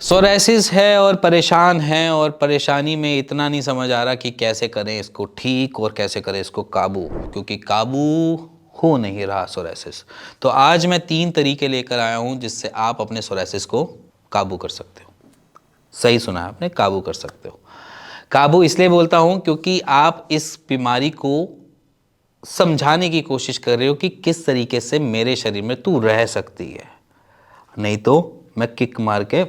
Psoriasis है और परेशान हैं, और परेशानी में इतना नहीं समझ आ रहा कि कैसे करें इसको ठीक और कैसे करें इसको काबू, क्योंकि काबू हो नहीं रहा सोरायसिस। तो आज मैं 3 तरीके लेकर आया हूं जिससे आप अपने सोरायसिस को काबू कर सकते हो। सही सुना है आपने, काबू कर सकते हो। काबू इसलिए बोलता हूं क्योंकि आप इस बीमारी को समझाने की कोशिश कर रहे हो कि किस तरीके से मेरे शरीर में तू रह सकती है, नहीं तो मैं किक मार के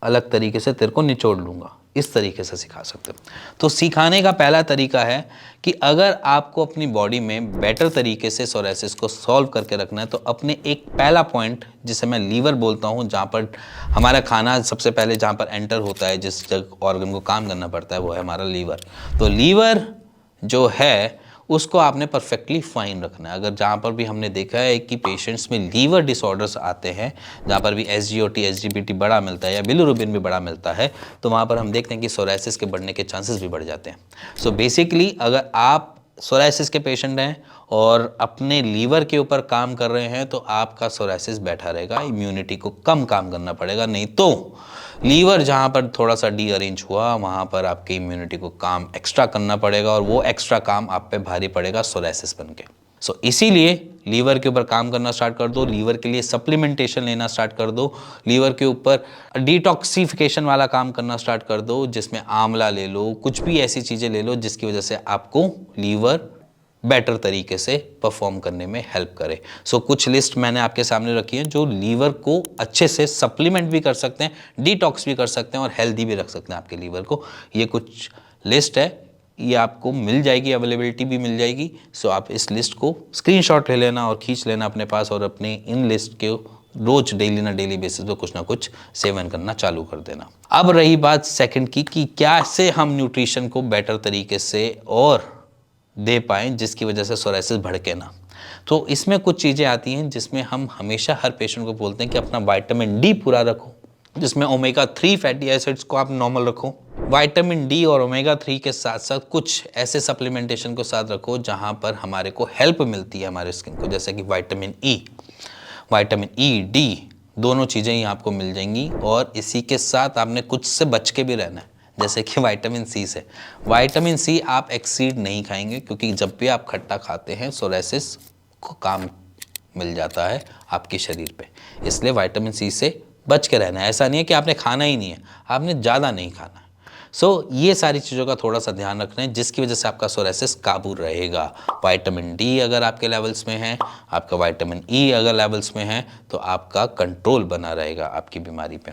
अलग तरीके से तेरे को निचोड़ लूँगा। इस तरीके से सिखा सकते हो। तो सिखाने का पहला तरीका है कि अगर आपको अपनी बॉडी में बेटर तरीके से सोरायसिस को सॉल्व करके रखना है, तो अपने एक पहला पॉइंट जिसे मैं लीवर बोलता हूँ, जहाँ पर हमारा खाना सबसे पहले जहाँ पर एंटर होता है, जिस जगह ऑर्गन को काम करना पड़ता है, वो है हमारा लीवर। तो लीवर जो है उसको आपने परफेक्टली फाइन रखना है। अगर जहाँ पर भी हमने देखा है कि पेशेंट्स में लीवर डिसऑर्डर्स आते हैं, जहाँ पर भी SGOT SGPT बड़ा मिलता है या बिलिरुबिन भी बड़ा मिलता है, तो वहाँ पर हम देखते हैं कि सोरायसिस के बढ़ने के चांसेस भी बढ़ जाते हैं। सो बेसिकली अगर आप सोरायसिस के पेशेंट हैं और अपने लीवर के ऊपर काम कर रहे हैं, तो आपका सोरायसिस बैठा रहेगा, इम्यूनिटी को कम काम करना पड़ेगा। नहीं तो लीवर जहाँ पर थोड़ा सा डीअरेंज हुआ, वहाँ पर आपकी इम्यूनिटी को काम एक्स्ट्रा करना पड़ेगा, और वो एक्स्ट्रा काम आप पे भारी पड़ेगा सोरायसिस बन के। सो इसीलिए लीवर के ऊपर काम करना स्टार्ट कर दो, लीवर के लिए सप्लीमेंटेशन लेना स्टार्ट कर दो, लीवर के ऊपर डिटॉक्सिफिकेशन वाला काम करना स्टार्ट कर दो, जिसमें आंवला ले लो, कुछ भी ऐसी चीज़ें ले लो जिसकी वजह से आपको लीवर बेटर तरीके से परफॉर्म करने में हेल्प करे। सो कुछ लिस्ट मैंने आपके सामने रखी है जो लीवर को अच्छे से सप्लीमेंट भी कर सकते हैं, डिटॉक्स भी कर सकते हैं और हेल्दी भी रख सकते हैं आपके लीवर को। ये कुछ लिस्ट है, ये आपको मिल जाएगी, अवेलेबिलिटी भी मिल जाएगी। सो आप इस लिस्ट को स्क्रीनशॉट ले लेना और खींच लेना अपने पास, और अपने इन लिस्ट के रोज डेली ना डेली बेसिस पे कुछ ना कुछ सेवन करना चालू कर देना। अब रही बात सेकंड की कि कैसे हम न्यूट्रिशन को बेटर तरीके से और दे पाएँ जिसकी वजह से सोरायसिस भड़के ना। तो इसमें कुछ चीज़ें आती हैं जिसमें हम हमेशा हर पेशेंट को बोलते हैं कि अपना विटामिन डी पूरा रखो, जिसमें ओमेगा 3 फैटी एसिड्स को आप नॉर्मल रखो। विटामिन डी और ओमेगा 3 के साथ साथ कुछ ऐसे सप्लीमेंटेशन को साथ रखो जहाँ पर हमारे को हेल्प मिलती है हमारे स्किन को, जैसे कि विटामिन ई, डी, दोनों चीज़ें ही आपको मिल जाएंगी। और इसी के साथ आपने कुछ से बच के भी रहना है, जैसे कि विटामिन सी से। विटामिन सी आप एक्सीड नहीं खाएंगे, क्योंकि जब भी आप खट्टा खाते हैं सोरायसिस को काम मिल जाता है आपके शरीर पे। इसलिए विटामिन सी से बच के रहना है। ऐसा नहीं है कि आपने खाना ही नहीं है, आपने ज़्यादा नहीं खाना है। सो ये सारी चीज़ों का थोड़ा सा ध्यान रखना है, जिसकी वजह से आपका सोरायसिस काबू रहेगा। विटामिन डी अगर आपके लेवल्स में है, आपका विटामिन ई अगर लेवल्स में है, तो आपका कंट्रोल बना रहेगा आपकी बीमारी पे।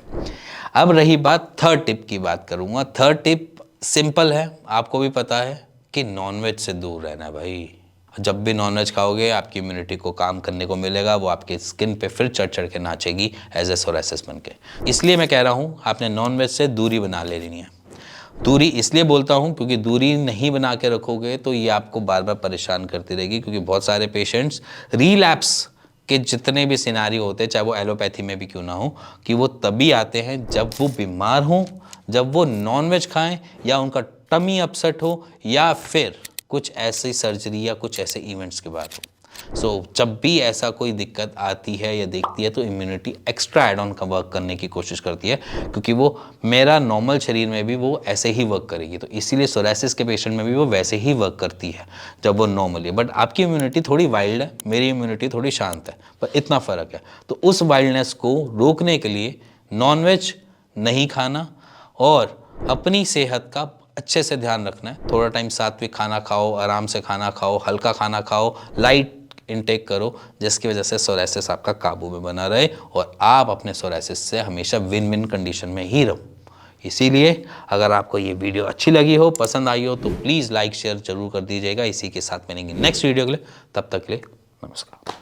अब रही बात थर्ड टिप की, बात करूँगा। थर्ड टिप सिंपल है, आपको भी पता है कि नॉनवेज से दूर रहना है भाई। जब भी नॉनवेज खाओगे आपकी इम्यूनिटी को काम करने को मिलेगा, वो आपके स्किन पे फिर चढ़ चढ़ के नाचेगी एज ए सोरायसिस बन के। इसलिए मैं कह रहा हूँ आपने नॉनवेज से दूरी बना लेनी है। दूरी इसलिए बोलता हूँ क्योंकि दूरी नहीं बना के रखोगे तो ये आपको बार बार परेशान करती रहेगी, क्योंकि बहुत सारे पेशेंट्स रीलैप्स के जितने भी सिनारियो होते हैं, चाहे वो एलोपैथी में भी क्यों ना हो, कि वो तभी आते हैं जब वो बीमार हों, जब वो नॉनवेज खाएं, या उनका टमी अपसेट हो, या फिर कुछ ऐसी सर्जरी या कुछ ऐसे इवेंट्स के बाद हो। सो जब भी ऐसा कोई दिक्कत आती है या देखती है, तो इम्यूनिटी एक्स्ट्रा एड ऑन का वर्क करने की कोशिश करती है, क्योंकि वो मेरा नॉर्मल शरीर में भी वो ऐसे ही वर्क करेगी। तो इसीलिए सोरायसिस के पेशेंट में भी वो वैसे ही वर्क करती है जब वो नॉर्मल है। बट आपकी इम्यूनिटी थोड़ी वाइल्ड है, मेरी इम्यूनिटी थोड़ी शांत है, पर इतना फ़र्क है। तो उस वाइल्डनेस को रोकने के लिए नॉनवेज नहीं खाना और अपनी सेहत का अच्छे से ध्यान रखना है। थोड़ा टाइम सात्विक खाना खाओ, आराम से खाना खाओ, हल्का खाना खाओ, लाइट इनटेक करो, जिसकी वजह से सोरायसिस आपका काबू में बना रहे और आप अपने सोरायसिस से हमेशा विन विन कंडीशन में ही रहो। इसीलिए अगर आपको ये वीडियो अच्छी लगी हो, पसंद आई हो, तो प्लीज़ लाइक शेयर जरूर कर दीजिएगा। इसी के साथ मिलेंगे नेक्स्ट वीडियो के लिए, तब तक के लिए नमस्कार।